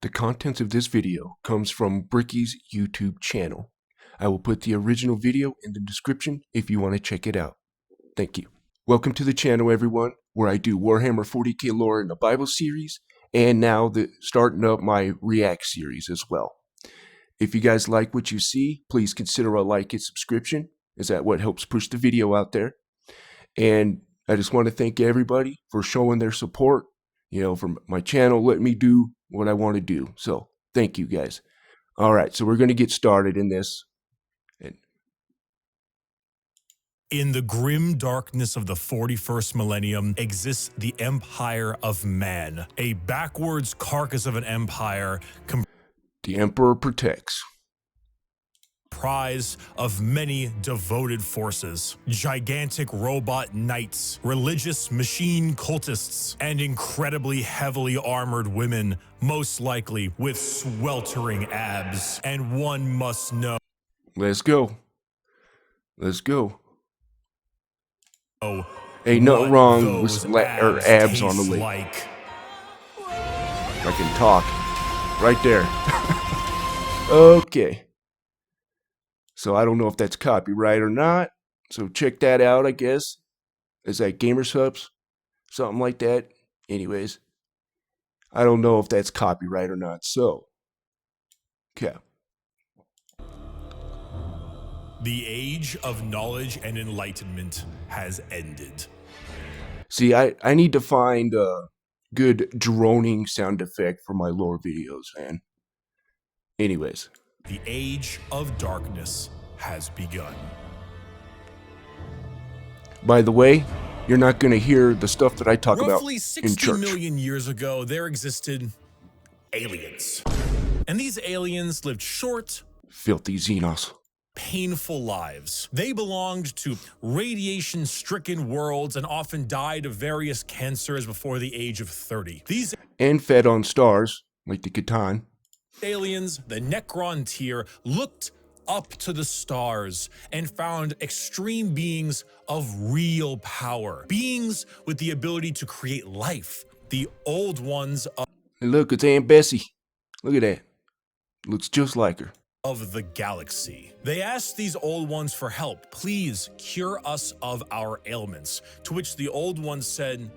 The contents of this video comes from Bricky's YouTube channel. I will put the original video in the description if you want to check it out. Thank you. Welcome to the channel, everyone, where I do Warhammer 40k lore in the Bible series, and now starting up my React series as well. If you guys like what you see, please consider a like and subscription, as that what helps push the video out there. And I just want to thank everybody for showing their support, for my channel, letting me do what I want to do. So thank you guys. All right, so we're going to get started in this. In the grim darkness of the 41st millennium exists the Empire of Man, a backwards carcass of an empire The Emperor protects. comprised of many devoted forces, gigantic robot knights, religious machine cultists, and incredibly heavily armored women, most likely with sweltering abs. And one must know. Let's go. Let's go. Ain't nothing wrong with abs on the leg. I can talk. Right there. Okay. So I don't know if that's copyright or not. So check that out, I guess. Is that Gamersubs? Something like that. Anyways. I don't know if that's copyright or not. So. Okay. The age of knowledge and enlightenment has ended. See, I need to find a good droning sound effect for my lore videos, man. Anyways. The age of darkness has begun. By the way, you're not going to hear the stuff that I talk about Roughly in 60 church. million years ago, there existed aliens. And these aliens lived short, Filthy Xenos. painful lives. They belonged to radiation-stricken worlds and often died of various cancers before the age of 30. These And fed on stars, like the Catan. aliens, the Necron tier, looked up to the stars and found extreme beings of real power. Beings with the ability to create life. The old ones And look, it's Aunt Bessie. Look at that. Looks just like her. of the galaxy. They asked these old ones for help. Please cure us of our ailments. To which the old ones said,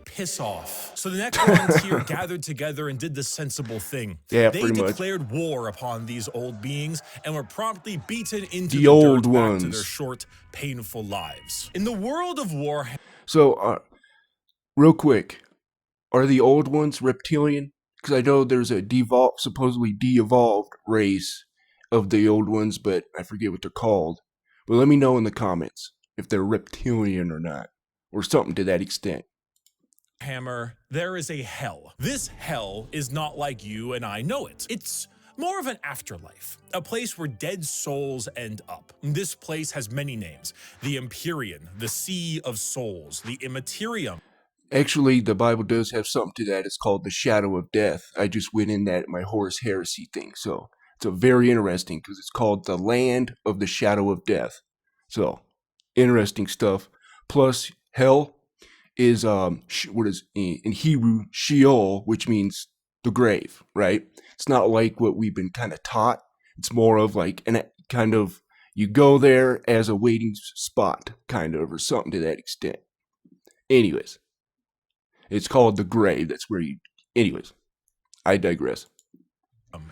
piss off. So the Necrons here gathered together and did the sensible thing. Yeah, They pretty much. declared war upon these old beings and were promptly beaten into The the old dirt back to ones. their short, painful lives. In the world of Warhammer, So, real quick. Are the old ones reptilian? Because I know there's a supposedly de-evolved race of the old ones, but I forget what they're called. But let me know in the comments if they're reptilian or not. Or something to that extent. there is a hell. This hell is not like you and I know it. It's more of an afterlife, a place where dead souls end up. This place has many names: the Empyrean, the Sea of Souls, the Immaterium. Actually, the Bible does have something to that. It's called the shadow of death. I just went in that my Horus heresy thing. So it's a very interesting because it's called the land of the shadow of death. So interesting stuff. Plus, hell is what is in Hebrew Sheol, which means the grave, right? It's not like what we've been kind of taught. It's more of like you go there as a waiting spot, kind of, or something to that extent. Anyways. It's called the grave. That's where anyways, I digress.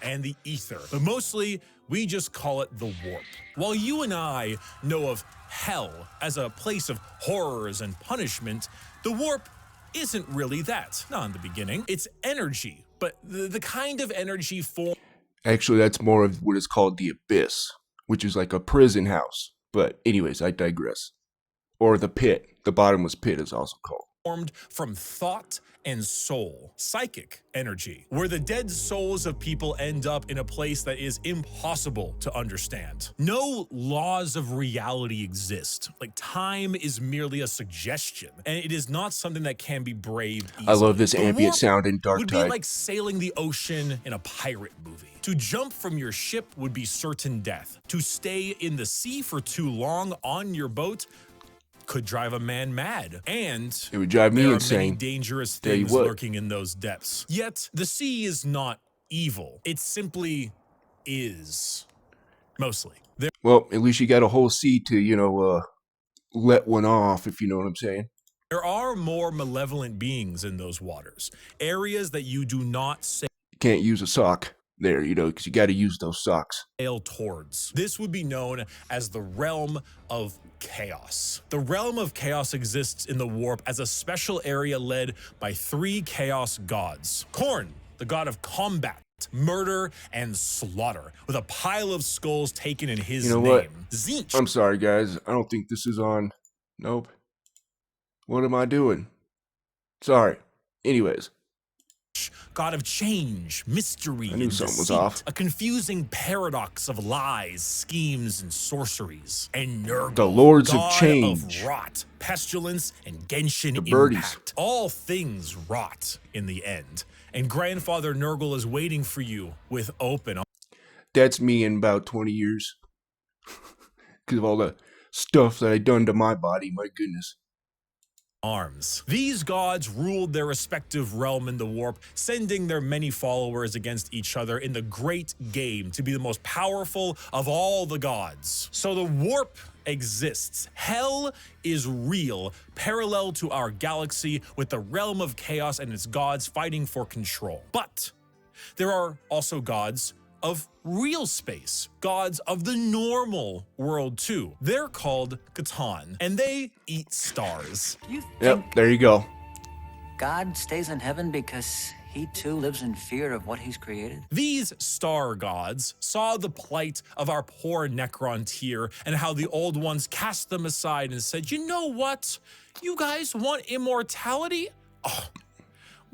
And the ether, but mostly we just call it the warp. While you and I know of hell as a place of horrors and punishment, the warp isn't really that. Not in the beginning. It's energy, but the kind of energy form. Actually, that's more of what is called the abyss, which is like a prison house. But anyways, I digress. Or the pit. The bottomless pit is also called. Formed from thought and soul, psychic energy, where the dead souls of people end up in a place that is impossible to understand. No laws of reality exist. Like, time is merely a suggestion, and it is not something that can be braved easily. I love this The ambient warp sound in Dark would Tide. be like sailing the ocean in a pirate movie. To jump from your ship would be certain death. To stay in the sea for too long on your boat could drive a man mad, and it would drive me there insane. are many dangerous things lurking in those depths. Yet, the sea is not evil. It simply is. Mostly. Well, at least you got a whole sea to, let one off, if you know what I'm saying. There are more malevolent beings in those waters. Areas that you do not sail You can't use a sock there, because you got to use those socks. towards. This would be known as the realm of chaos. The realm of chaos exists in the warp as a special area led by 3 chaos gods. Khorne, the god of combat, murder, and slaughter, with a pile of skulls taken in his name. What? Tzeentch, I'm sorry, guys. I don't think this is on. Nope. What am I doing? Sorry. Anyways. god of change, mystery, I knew and something was deceit, off. a confusing paradox of lies, schemes, and sorceries. And Nurgle, The Lords of god Change. of rot, pestilence, and Genshin The birdies. impact. All things rot in the end. And Grandfather Nurgle is waiting for you with open That's me in about 20 years. Because of all the stuff that I done to my body, my goodness. arms. These gods ruled their respective realm in the warp, sending their many followers against each other in the great game to be the most powerful of all the gods. So the warp exists. Hell is real, parallel to our galaxy, with the realm of chaos and its gods fighting for control. But there are also gods of real space, gods of the normal world too. They're called Catan, and they eat stars. You think Yep, there you go. God stays in heaven because he too lives in fear of what he's created? These star gods saw the plight of our poor Necron tier and how the old ones cast them aside and said, you know what? You guys want immortality? Oh,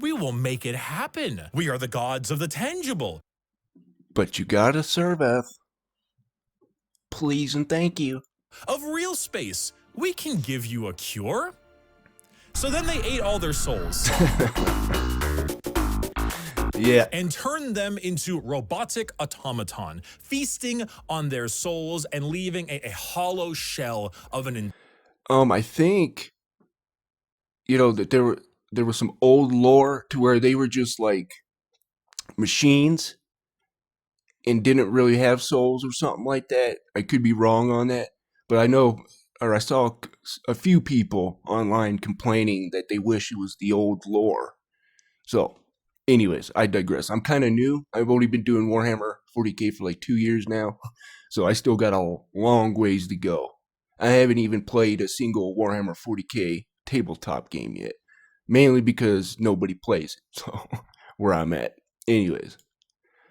we will make it happen. We are the gods of the tangible. But you gotta serve. Please and thank you. Of real space, we can give you a cure. So then they ate all their souls. Yeah. And turned them into robotic automaton, feasting on their souls and leaving a hollow shell of an... I think, that there was some old lore to where they were just like machines and didn't really have souls or something like that. I could be wrong on that, but I saw a few people online complaining that they wish it was the old lore. So, anyways, I digress. I'm kind of new. I've only been doing Warhammer 40k for like 2 years now, so I still got a long ways to go. I haven't even played a single Warhammer 40k tabletop game yet, mainly because nobody plays it, so where I'm at. Anyways.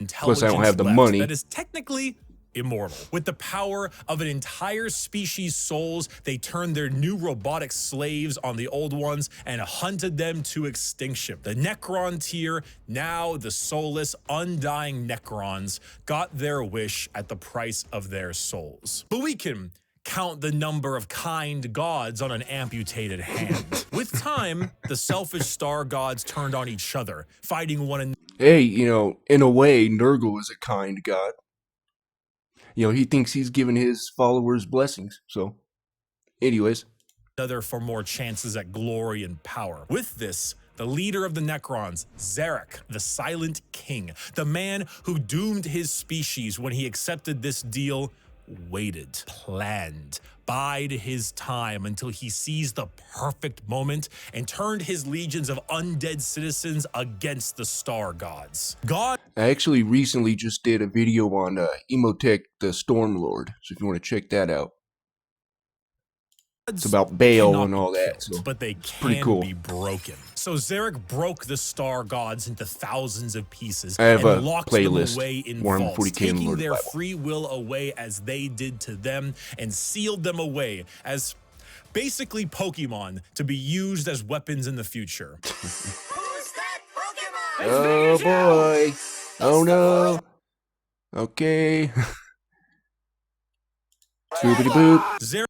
Plus, I don't have the money. That is technically immortal. With the power of an entire species' souls, they turned their new robotic slaves on the old ones and hunted them to extinction. The Necron tier, now the soulless, undying Necrons, got their wish at the price of their souls. But we can count the number of kind gods on an amputated hand. With time, the selfish star gods turned on each other, fighting one another. Hey, in a way, Nurgle is a kind god. He thinks he's giving his followers blessings. So, anyways. For more chances at glory and power. With this, the leader of the Necrons, Zarek, the Silent King, the man who doomed his species when he accepted this deal, waited, planned, bide his time until he seized the perfect moment and turned his legions of undead citizens against the star gods. I actually recently just did a video on Emotech the Stormlord, so if you want to check that out. It's about Baal and all that, so but they pretty cool. Be broken. So Zarek broke the star gods into thousands of pieces I have and a locked playlist, them away in Warhammer vaults, 40k taking their Bible. free will away as they did to them and sealed them away as basically Pokemon to be used as weapons in the future. Who's that Pokemon? Oh boy. Oh no. Okay. Boopity boop. Zarek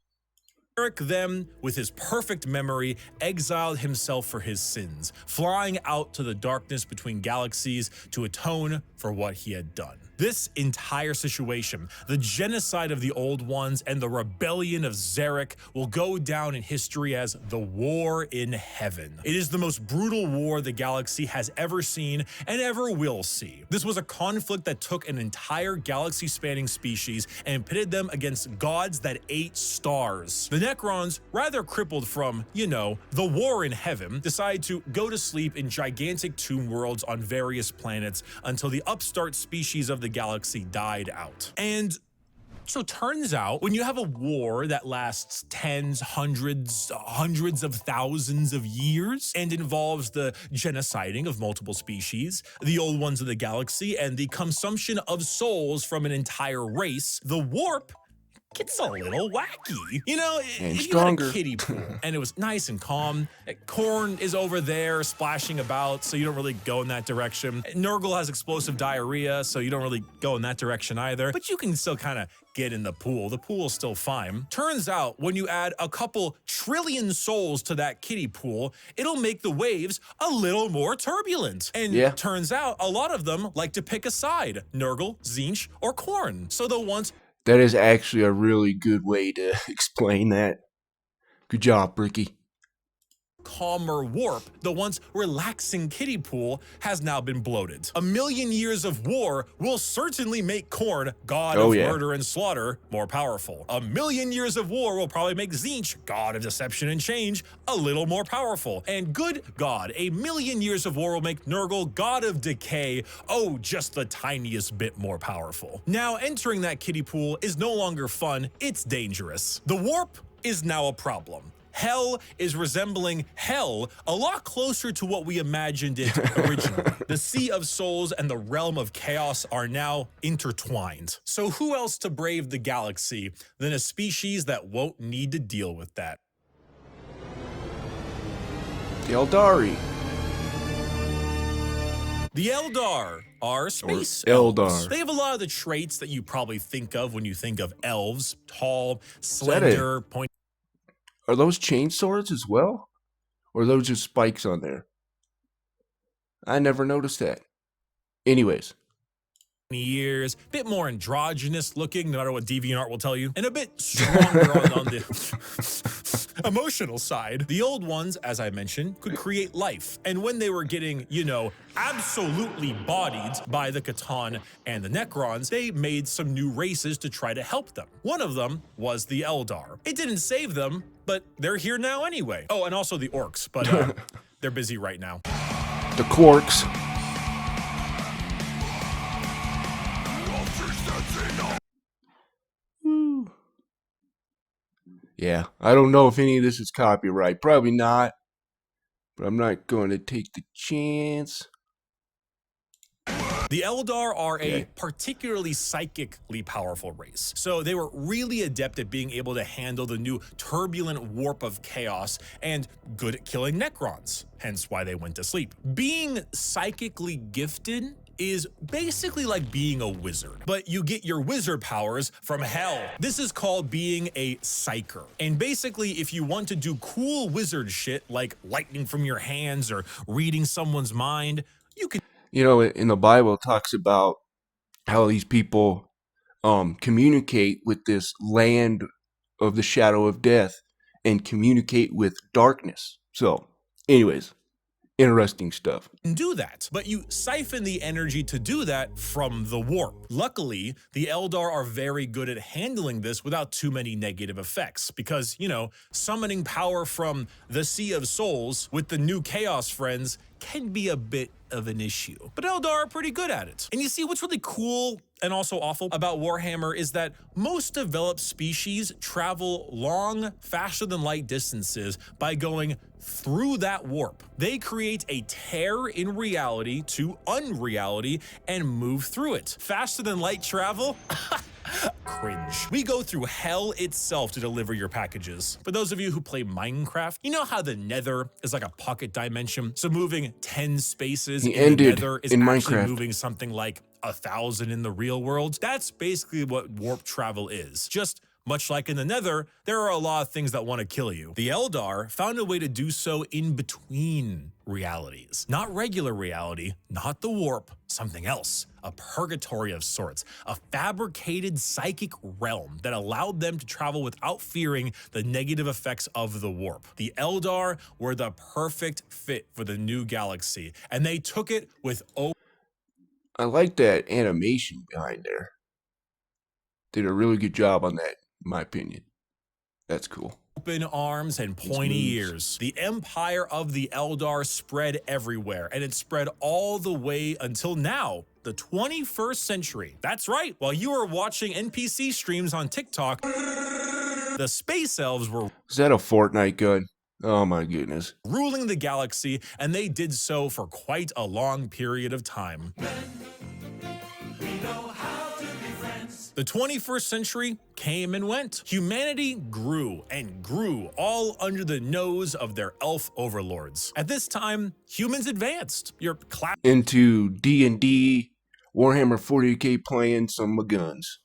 then, with his perfect memory, exiled himself for his sins, flying out to the darkness between galaxies to atone for what he had done. This entire situation, the genocide of the Old Ones and the rebellion of Zarek, will go down in history as the War in Heaven. It is the most brutal war the galaxy has ever seen and ever will see. This was a conflict that took an entire galaxy-spanning species and pitted them against gods that ate stars. The Necrons, rather crippled from, you know, the War in Heaven, decided to go to sleep in gigantic tomb worlds on various planets until the upstart species of the galaxy died out. And so turns out, when you have a war that lasts tens, hundreds of thousands of years and involves the genociding of multiple species, the old ones of the galaxy, and the consumption of souls from an entire race, the warp gets a little wacky. You know, And if you had stronger. a kiddie pool and it was nice and calm, Korn is over there splashing about, so you don't really go in that direction. Nurgle has explosive diarrhea, so you don't really go in that direction either, but you can still kind of get in the pool. The pool's still fine. Turns out, when you add a couple trillion souls to that kiddie pool, it'll make the waves a little more turbulent. And turns out, a lot of them like to pick a side, Nurgle, Tzeentch, or Korn. So the ones That is actually a really good way to explain that. Good job, Bricky. calmer warp, the once relaxing kiddie pool has now been bloated. A million years of war will certainly make Korn, god of murder and slaughter, more powerful. A million years of war will probably make Tzeentch, god of deception and change, a little more powerful. And good God, a million years of war will make Nurgle, god of decay, oh, just the tiniest bit more powerful. Now, entering that kiddie pool is no longer fun, it's dangerous. The warp is now a problem. Hell is resembling hell a lot closer to what we imagined it originally. The Sea of Souls and the Realm of Chaos are now intertwined. So who else to brave the galaxy than a species that won't need to deal with that? The Eldari. The Eldar are space Eldar. elves. They have a lot of the traits that you probably think of when you think of elves. Tall, slender, pointy. Are those chain swords as well? Or are those just spikes on there? I never noticed that. Anyways. Years, a bit more androgynous looking, no matter what DeviantArt will tell you, and a bit stronger on the emotional side. The old ones, as I mentioned, could create life, and when they were getting, you know, absolutely bodied by the Catan and the Necrons, they made some new races to try to help them. One of them was the Eldar. It didn't save them, but they're here now anyway. Oh, and also the Orcs, but they're busy right now. The Quarks. Yeah, I don't know if any of this is copyright. Probably not. But I'm not going to take the chance. The Eldar are a particularly psychically powerful race, so they were really adept at being able to handle the new turbulent warp of chaos and good at killing Necrons, hence why they went to sleep. Being psychically gifted is basically like being a wizard, but you get your wizard powers from hell. This is called being a psyker. And basically, if you want to do cool wizard shit like lightning from your hands or reading someone's mind, you can. You know, in the Bible, it talks about how these people communicate with this land of the shadow of death and communicate with darkness. So, anyways, interesting stuff. Do that, but you siphon the energy to do that from the warp. Luckily, the Eldar are very good at handling this without too many negative effects because, you know, summoning power from the Sea of Souls with the new Chaos friends can be a bit of an issue. But Eldar are pretty good at it. And you see, what's really cool and also awful about Warhammer is that most developed species travel long, faster than light distances by going through that warp. They create a tear in reality to unreality and move through it. Faster than light travel? Cringe. We go through hell itself to deliver your packages. For those of you who play Minecraft, you know how the Nether is like a pocket dimension? So moving 10 spaces in the Nether is actually Minecraft. moving something like 1,000 in the real world. That's basically what warp travel is. Just Much like in the Nether, there are a lot of things that want to kill you. The Eldar found a way to do so in between realities. Not regular reality, not the warp, something else. A purgatory of sorts, a fabricated psychic realm that allowed them to travel without fearing the negative effects of the warp. The Eldar were the perfect fit for the new galaxy, and they took it with I like that animation behind there. Did a really good job on that, in my opinion. That's cool. open arms and pointy ears. The empire of the Eldar spread everywhere, and it spread all the way until now, the 21st century. That's right, while you were watching NPC streams on TikTok, the space elves were Is that a Fortnite gun? Oh my goodness. ruling the galaxy, and they did so for quite a long period of time. The 21st century came and went. Humanity grew and grew, all under the nose of their elf overlords. At this time, humans advanced. Your Into D&D, Warhammer 40k playing some guns.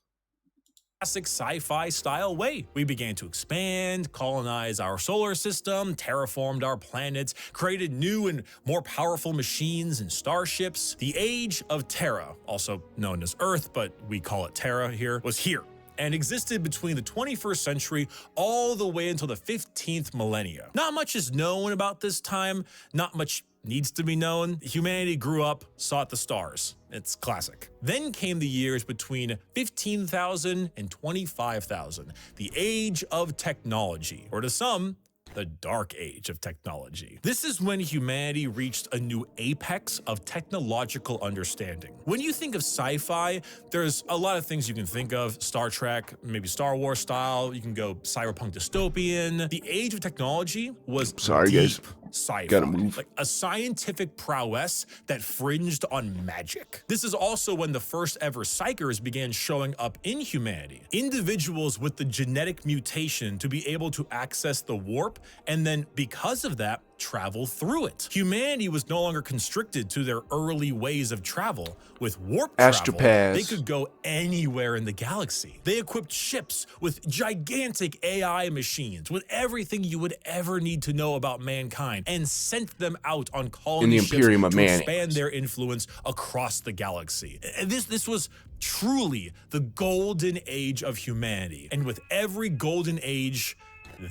classic sci-fi style way. We began to expand, colonize our solar system, terraformed our planets, created new and more powerful machines and starships. The age of Terra, also known as Earth, but we call it Terra here, was here and existed between the 21st century all the way until the 15th millennia. Not much is known about this time, not much needs to be known. Humanity grew up, sought the stars. It's classic. Then came the years between 15,000 and 25,000, the age of technology, or to some, the dark age of technology. This is when humanity reached a new apex of technological understanding. When you think of sci-fi, there's a lot of things you can think of. Star Trek, maybe Star Wars style. You can go cyberpunk dystopian. The age of technology was Sorry, deep guys. sci-fi. Gotta move. Like a scientific prowess that fringed on magic. This is also when the first ever psychers began showing up in humanity. Individuals with the genetic mutation to be able to access the warp, and then because of that, travel through it. Humanity was no longer constricted to their early ways of travel. With warp travel, Astropaths. they could go anywhere in the galaxy. They equipped ships with gigantic AI machines, with everything you would ever need to know about mankind, and sent them out on colony ships Imperium of to Mayonnaise. expand their influence across the galaxy. This was truly the golden age of humanity. And with every golden age,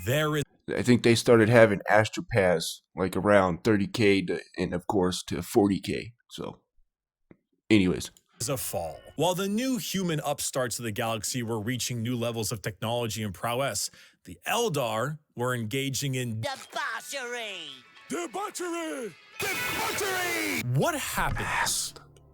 there is I think they started having astropaths like around 30k and of course to 40k. So, anyways. a fall. While the new human upstarts of the galaxy were reaching new levels of technology and prowess, the Eldar were engaging in Debauchery! debauchery! Debauchery! What happens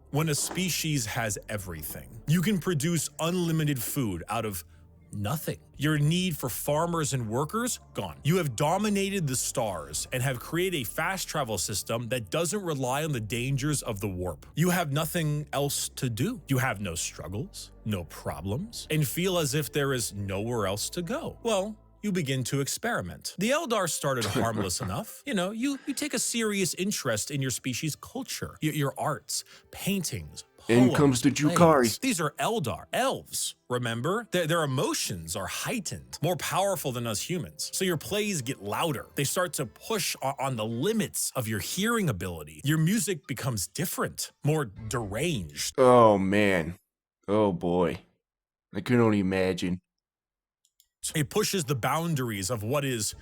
when a species has everything? You can produce unlimited food out of nothing. Your need for farmers and workers, gone. You have dominated the stars and have created a fast travel system that doesn't rely on the dangers of the warp. You have nothing else to do. You have no struggles, no problems, and feel as if there is nowhere else to go. Well, you begin to experiment. The Eldar started harmless enough. You know, you take a serious interest in your species' culture, your arts, paintings, In poems, comes the plays. Jukari. These are Eldar, elves, remember? Their emotions are heightened, more powerful than us humans. So your plays get louder. They start to push on the limits of your hearing ability. Your music becomes different, more deranged. Oh man. Oh boy. I can only imagine. It pushes the boundaries of what is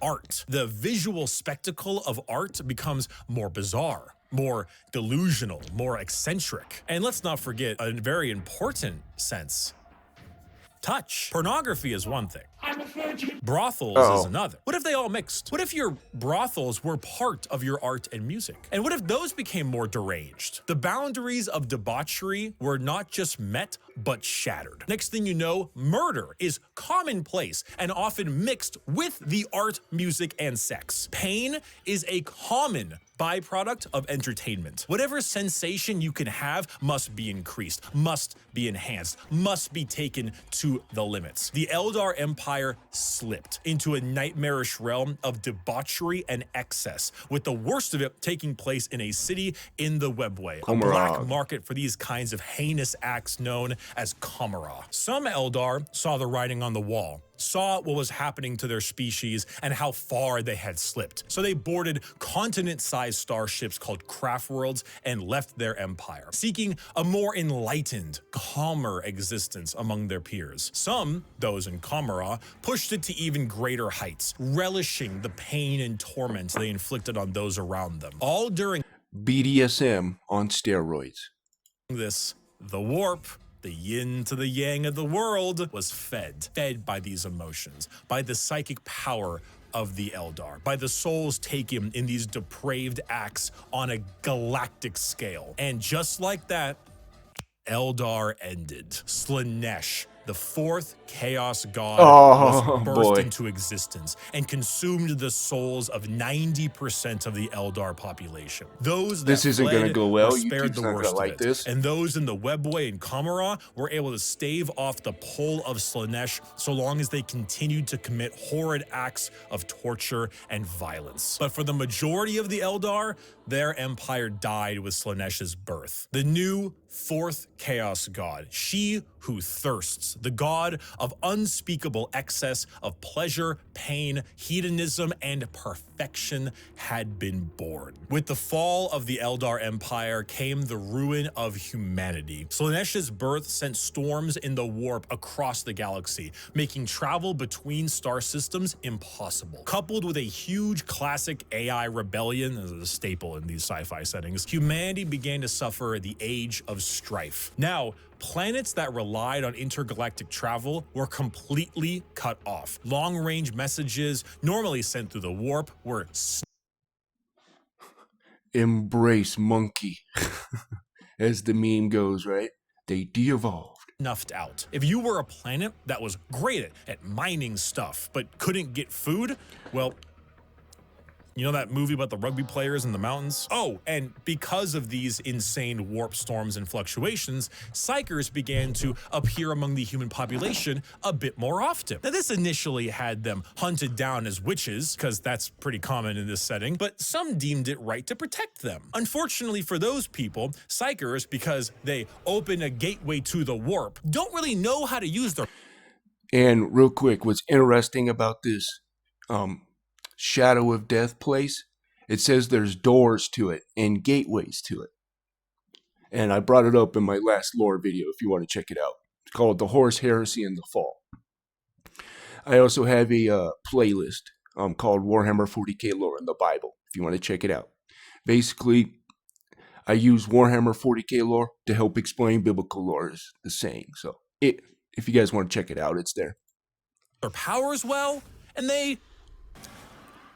art. The visual spectacle of art becomes more bizarre, more delusional, more eccentric. And let's not forget a very important sense. Touch. Pornography is one thing. Brothels is another. What if they all mixed? What if your brothels were part of your art and music? And what if those became more deranged? The boundaries of debauchery were not just met, but shattered. Next thing you know, murder is commonplace and often mixed with the art, music, and sex. Pain is a common byproduct of entertainment. Whatever sensation you can have must be increased, must be enhanced, must be taken to the limits. The Eldar Empire empire slipped into a nightmarish realm of debauchery and excess, with the worst of it taking place in a city in the Webway, a black market for these kinds of heinous acts known as Kamara. Some Eldar saw the writing on the wall, saw what was happening to their species and how far they had slipped. So they boarded continent-sized starships called craft worlds and left their empire, seeking a more enlightened, calmer existence among their peers. Some, those in Kamara, pushed it to even greater heights, relishing the pain and torment they inflicted on those around them. All during BDSM on steroids. this, the warp, the yin to the yang of the world, was fed by these emotions, by the psychic power of the Eldar, by the souls taken in these depraved acts on a galactic scale. And just like that, Eldar ended. Slanesh, the fourth chaos god, was burst into existence and consumed the souls of 90% of the Eldar population. Those that isn't going to go well. were spared YouTube's the not worst going to like of it, this. and those in the Webway and Kamara were able to stave off the pull of Slanesh so long as they continued to commit horrid acts of torture and violence. But for the majority of the Eldar, their empire died with Slanesh's birth. The new fourth chaos god, she who thirsts, the god of unspeakable excess of pleasure, pain, hedonism, and perfection, had been born. With the fall of the Eldar Empire came the ruin of humanity. Slanesh's birth sent storms in the warp across the galaxy, making travel between star systems impossible. Coupled with a huge classic AI rebellion, as a staple in these sci-fi settings, humanity began to suffer the age of strife. Now, planets that relied on intergalactic travel were completely cut off. Long-range messages, normally sent through the warp, were Embrace monkey. As the meme goes, right? They de-evolved. snuffed out. If you were a planet that was great at mining stuff, but couldn't get food, well, you know that movie about the rugby players in the mountains? Oh, and because of these insane warp storms and fluctuations, psykers began to appear among the human population a bit more often. Now, this initially had them hunted down as witches, because that's pretty common in this setting, but some deemed it right to protect them. Unfortunately for those people, psykers, because they open a gateway to the warp, don't really know how to use their... And real quick, what's interesting about this Shadow of Death place, it says there's doors to it and gateways to it. And I brought it up in my last lore video if you want to check it out. It's called The Horus Heresy and the Fall. I also have a playlist called Warhammer 40k Lore in the Bible if you want to check it out. Basically, I use Warhammer 40k lore to help explain biblical lore, is the saying. So if you guys want to check it out, it's there. Their powers well, and they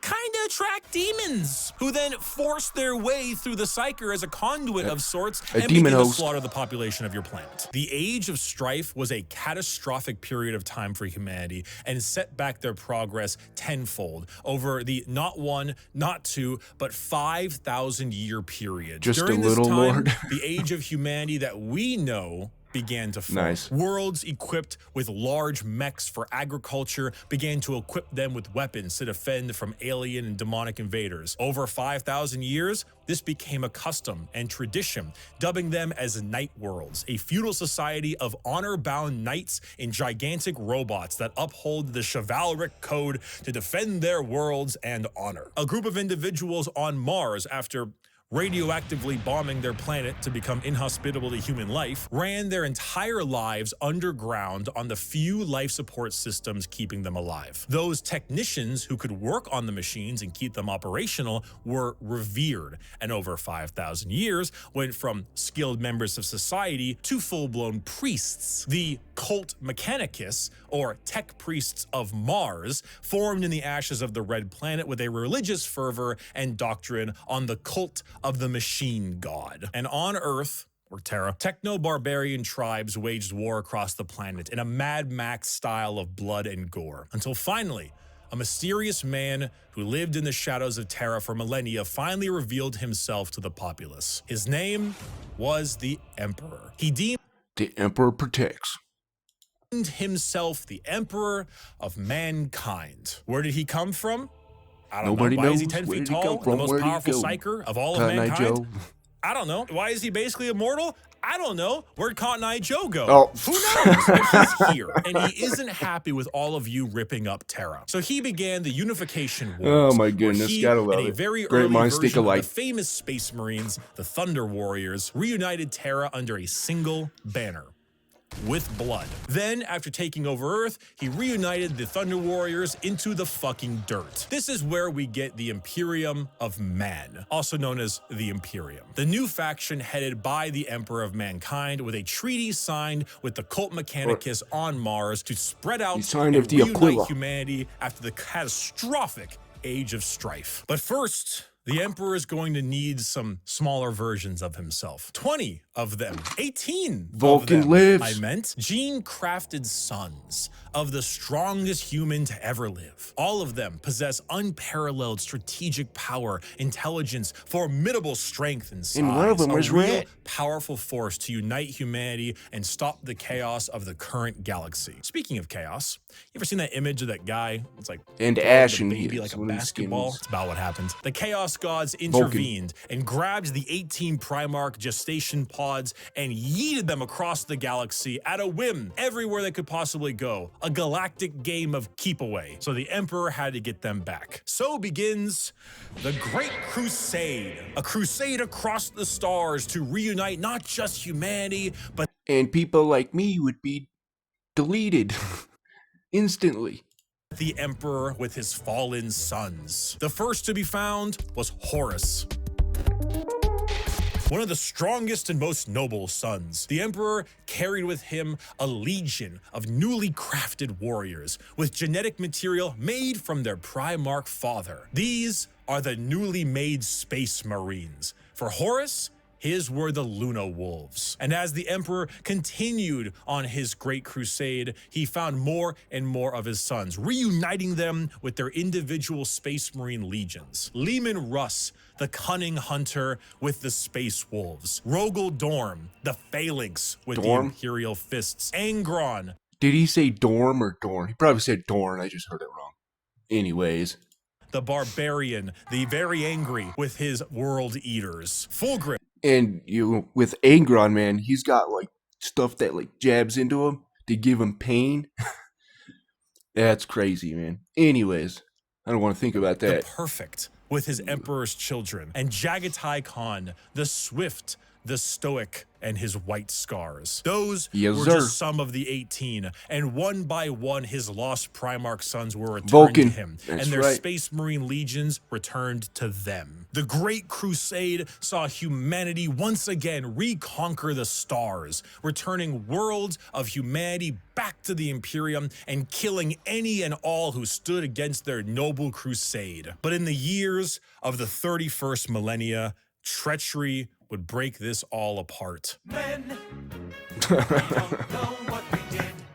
kind of attract demons, who then force their way through the psyker as a conduit of sorts and begin to slaughter the population of your planet. The Age of Strife was a catastrophic period of time for humanity and set back their progress tenfold over the not one, not two, but 5,000-year period. Just During a little, this time, Lord. the age of humanity that we know began to form. Nice. Worlds equipped with large mechs for agriculture began to equip them with weapons to defend from alien and demonic invaders. Over 5,000 years, this became a custom and tradition, dubbing them as night worlds, a feudal society of honor-bound knights in gigantic robots that uphold the chivalric code to defend their worlds and honor. A group of individuals on Mars, after radioactively bombing their planet to become inhospitable to human life, ran their entire lives underground on the few life support systems keeping them alive. Those technicians who could work on the machines and keep them operational were revered, and over 5,000 years went from skilled members of society to full-blown priests. The cult Mechanicus, or tech priests of Mars, formed in the ashes of the Red Planet with a religious fervor and doctrine on the cult of the machine god. And on Earth, or Terra, techno-barbarian tribes waged war across the planet in a Mad Max style of blood and gore, until finally, a mysterious man who lived in the shadows of Terra for millennia finally revealed himself to the populace. His name was the Emperor. He deemed The Emperor protects. himself the Emperor of Mankind. Where did he come from? I don't Nobody know. Why is he knows. 10 Where feet did he tall? come from? The most Where did he powerful go? psyker of all of Cotton Eye mankind? Joe. I don't know. Why is he basically immortal? I don't know. Where'd Cotton Eye Joe go? Oh. Who knows? But he's here, and he isn't happy with all of you ripping up Terra. So he began the Unification Wars. Oh my where goodness, he gotta and love a it. very Great early minds think version of the alike. famous Space Marines, the Thunder Warriors, reunited Terra under a single banner. With blood. Then, after taking over Earth, he reunited the Thunder Warriors into the fucking dirt. This is where we get the Imperium of Man, also known as the Imperium. The new faction headed by the Emperor of Mankind with a treaty signed with the Cult Mechanicus on Mars to spread out He signed and with the Aquila. reunite humanity after the catastrophic Age of Strife. But first, the Emperor is going to need some smaller versions of himself. 20 of them. 18 Vulcan of them, lives. I meant. Gene-crafted sons of the strongest human to ever live. All of them possess unparalleled strategic power, intelligence, formidable strength, and size. And one of them a was real red. powerful force to unite humanity and stop the chaos of the current galaxy. Speaking of chaos, you ever seen that image of that guy? It's like And throwing Ashen the baby is like a one of the basketball. skins. It's about what happened. The Chaos Gods intervened and grabbed the 18 Primarch gestation pods and yeeted them across the galaxy at a whim, everywhere they could possibly go. A galactic game of keep away. So the Emperor had to get them back. So begins the Great Crusade, a crusade across the stars to reunite not just humanity, but And people like me would be deleted instantly. the Emperor with his fallen sons. The first to be found was Horus, one of the strongest and most noble sons. The Emperor carried with him a legion of newly crafted warriors with genetic material made from their Primarch father. These are the newly made Space Marines. For Horus, his were the Luna Wolves. And as the Emperor continued on his great crusade, he found more and more of his sons, reuniting them with their individual Space Marine legions. Leman Russ, the cunning hunter with the Space Wolves. Rogel Dorm, the phalanx with Dorm? the Imperial Fists. Angron, Did he say Dorm or Dorn? He probably said Dorn. I just heard it wrong. Anyways. the Barbarian, the very angry with his World Eaters. Fulgrim, And you with Angron, man, he's got like stuff that like jabs into him to give him pain. That's crazy, man. Anyways, I don't want to think about the that. perfect with his Emperor's children, and Jagatai Khan, the swift, the stoic, and his white scars. Those Yes, were sir. just some of the 18, and one by one his lost Primarch sons were returned Vulcan. to him, That's and their right. Space Marine legions returned to them. The Great Crusade saw humanity once again reconquer the stars, returning worlds of humanity back to the Imperium and killing any and all who stood against their noble crusade. But in the years of the 31st millennia, treachery would break this all apart.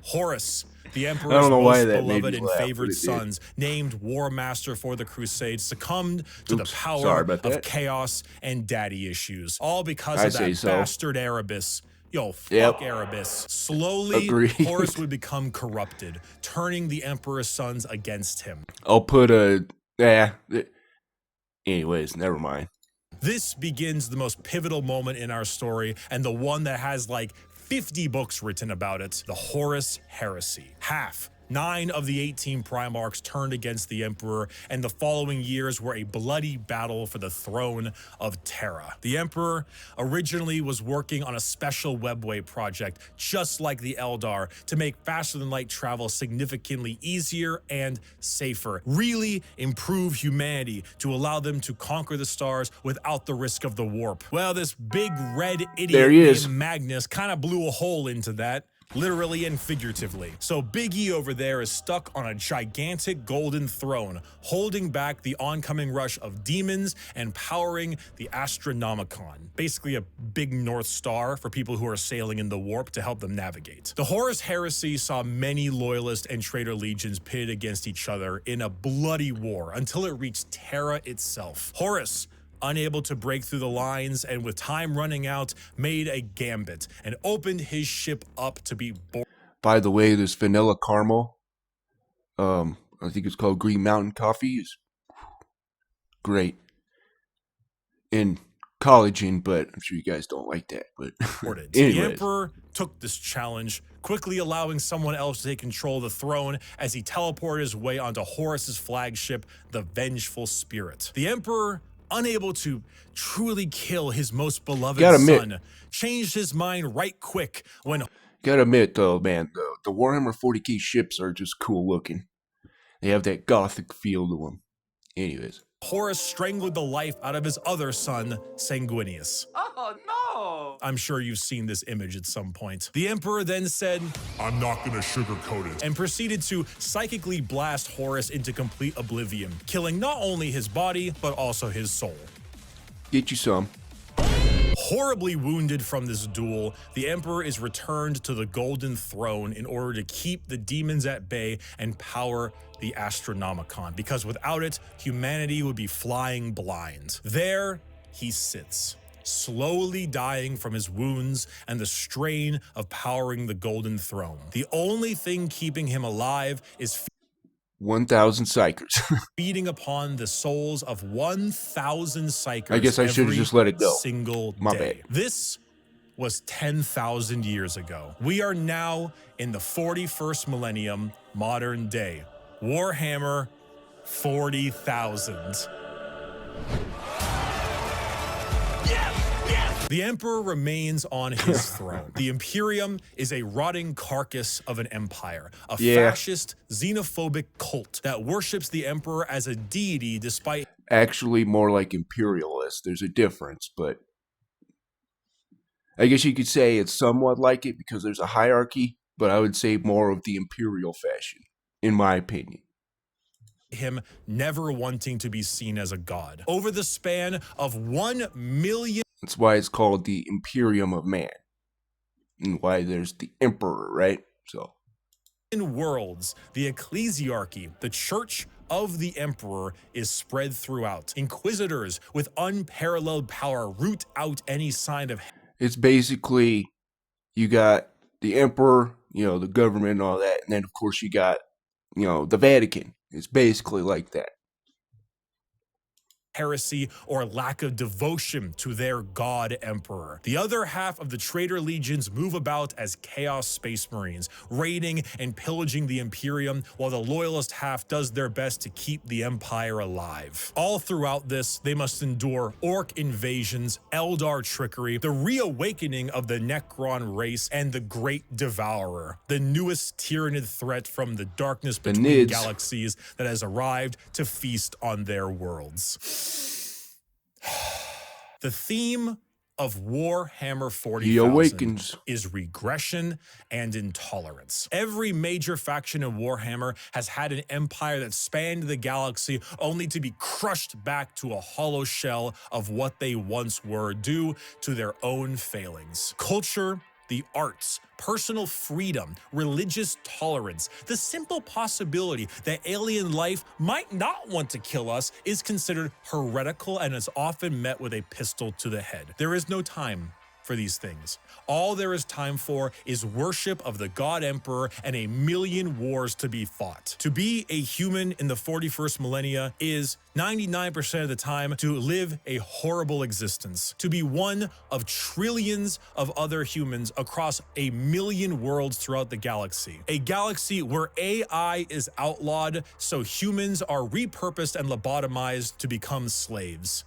Horus, the Emperor's I don't know why most that made beloved me and laugh, but favored it did. sons, named War Master for the Crusade, succumbed to Oops, the power sorry about of that. chaos and daddy issues, all because I of say that so. bastard Erebus. Yo, fuck Yep. Erebus. Slowly, Agreed. Horus would become corrupted, turning the Emperor's sons against him. I'll put a anyways, never mind. This begins the most pivotal moment in our story, and the one that has like 50 books written about it, the Horus heresy. 9 of the 18 Primarchs turned against the Emperor, and the following years were a bloody battle for the throne of Terra. The Emperor originally was working on a special webway project, just like the Eldar, to make faster-than-light travel significantly easier and safer, really improve humanity to allow them to conquer the stars without the risk of the warp. Well, this big red idiot There he is. named Magnus kind of blew a hole into that, literally and figuratively. So Big E over there is stuck on a gigantic golden throne, holding back the oncoming rush of demons and powering the Astronomicon, basically a big North Star for people who are sailing in the warp to help them navigate. The Horus heresy saw many loyalist and traitor legions pitted against each other in a bloody war until it reached Terra itself. Horus, unable to break through the lines and with time running out, made a gambit and opened his ship up to be born. By the way, this vanilla caramel, I think it's called Green Mountain Coffee, is great. And collagen, but I'm sure you guys don't like that. But The Emperor took this challenge, quickly allowing someone else to take control of the throne as he teleported his way onto Horus's flagship, the Vengeful Spirit. The Emperor, unable to truly kill his most beloved son, changed his mind right quick when... Gotta admit, though, man, the Warhammer 40k ships are just cool looking. They have that gothic feel to them. Anyways. Horus strangled the life out of his other son, Sanguinius. Oh, no! I'm sure you've seen this image at some point. The Emperor then said, "I'm not gonna sugarcoat it," and proceeded to psychically blast Horus into complete oblivion, killing not only his body, but also his soul. Get you some. Horribly wounded from this duel, the Emperor is returned to the Golden Throne in order to keep the demons at bay and power the Astronomicon, because without it, humanity would be flying blind. There he sits, slowly dying from his wounds and the strain of powering the Golden Throne. The only thing keeping him alive is 1,000 psychers. feeding upon the souls of 1,000 psychers. I guess I should have just let it go. Single My day. bad. This was 10,000 years ago. We are now in the 41st millennium, modern day. Warhammer 40,000. The Emperor remains on his throne. The Imperium is a rotting carcass of an empire, a fascist, xenophobic cult that worships the Emperor as a deity despite... Actually, more like imperialist. There's a difference, but I guess you could say it's somewhat like it because there's a hierarchy, but I would say more of the imperial fashion, in my opinion. Him never wanting to be seen as a god. Over the span of 1 million... That's why it's called the Imperium of Man. And why there's the Emperor, right? So, in worlds, the ecclesiarchy, the church of the Emperor, is spread throughout. Inquisitors with unparalleled power root out any sign of... It's basically, you got the Emperor, you know, the government and all that. And then, of course, you got, you know, the Vatican. It's basically like that. Heresy or lack of devotion to their god emperor. The other half of the traitor legions move about as chaos space marines, raiding and pillaging the Imperium, while the loyalist half does their best to keep the empire alive. All throughout this, they must endure orc invasions, Eldar trickery, the reawakening of the Necron race, and the Great Devourer, the newest tyrannid threat from the darkness between galaxies that has arrived to feast on their worlds. The theme of Warhammer 40,000 is regression and intolerance. Every major faction in Warhammer has had an empire that spanned the galaxy only to be crushed back to a hollow shell of what they once were due to their own failings. Culture, the arts, personal freedom, religious tolerance, the simple possibility that alien life might not want to kill us is considered heretical and is often met with a pistol to the head. There is no time for these things. All there is time for is worship of the God Emperor and a million wars to be fought. To be a human in the 41st millennia is 99% of the time to live a horrible existence, to be one of trillions of other humans across a million worlds throughout the galaxy. A galaxy where AI is outlawed, so humans are repurposed and lobotomized to become slaves.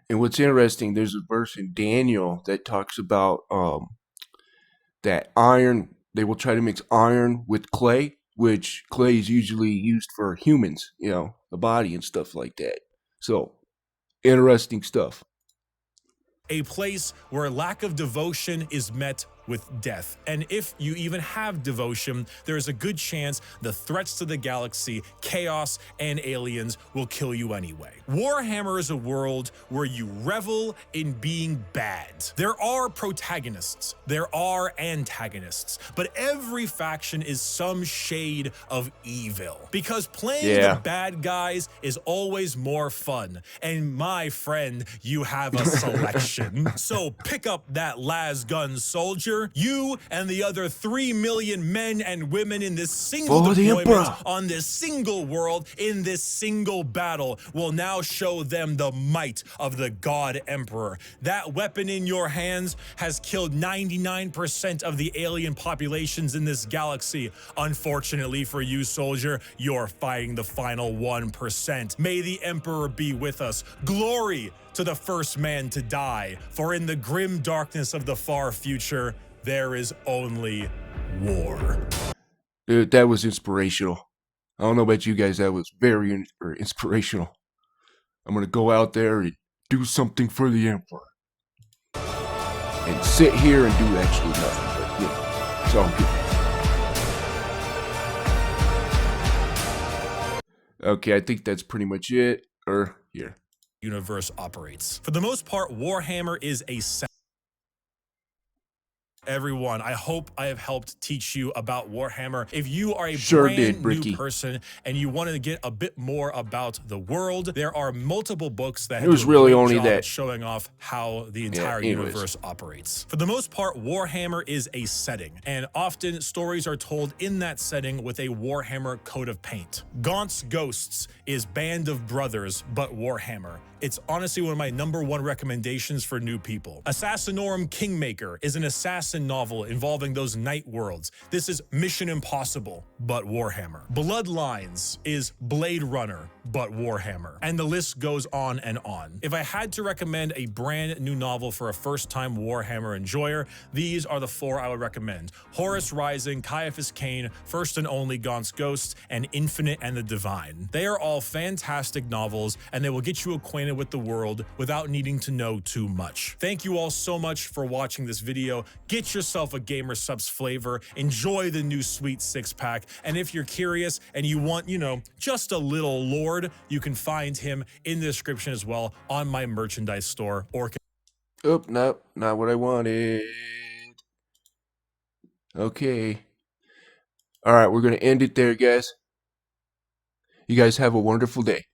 And what's interesting, there's a verse in Daniel that talks about that iron, they will try to mix iron with clay, which clay is usually used for humans, you know, the body and stuff like that. So, interesting stuff. A place where lack of devotion is met with death. And if you even have devotion, there is a good chance the threats to the galaxy, chaos, and aliens will kill you anyway. Warhammer is a world where you revel in being bad. There are protagonists, there are antagonists, but every faction is some shade of evil. Because playing the bad guys is always more fun. And my friend, you have a selection. So pick up that las gun, soldier, soldier, you and the other 3 million men and women in this single For the deployment Emperor. on this single world in this single battle will now show them the might of the God Emperor. That weapon in your hands has killed 99% of the alien populations in this galaxy. Unfortunately for you, soldier, you're fighting the final 1%. May the Emperor be with us. Glory to the first man to die, for in the grim darkness of the far future, there is only war. Dude, that was inspirational. I don't know about you guys, that was very inspirational. I'm gonna go out there and do something for the Emperor. And sit here and do actually nothing, but you know, it's all good. Okay, I think that's pretty much it. Here. Universe operates. For the most part, Warhammer is a everyone. I hope I have helped teach you about Warhammer. If you are a brand new person and you want to get a bit more about the world, there are multiple books that have really only that showing off how the entire universe operates. For the most part, Warhammer is a setting, and often stories are told in that setting with a Warhammer coat of paint. Gaunt's Ghosts is Band of Brothers, but Warhammer. It's honestly one of my #1 recommendations for new people. Assassinorum Kingmaker is an assassin novel involving those night worlds. This is Mission Impossible, but Warhammer. Bloodlines is Blade Runner, but Warhammer. And the list goes on and on. If I had to recommend a brand new novel for a first-time Warhammer enjoyer, these are the 4 I would recommend. Horus Rising, Caiaphas Cain, First and Only Gaunt's Ghosts, and Infinite and the Divine. They are all fantastic novels, and they will get you acquainted with the world without needing to know too much. Thank you all so much for watching this video. Get yourself a Gamer Subs flavor, enjoy the new sweet 6-pack, and if you're curious and you want, you know, just a little lord, you can find him in the description as well on my merchandise store. Or oh, no, not what I wanted. Okay. All right, we're going to end it there, guys. You guys have a wonderful day.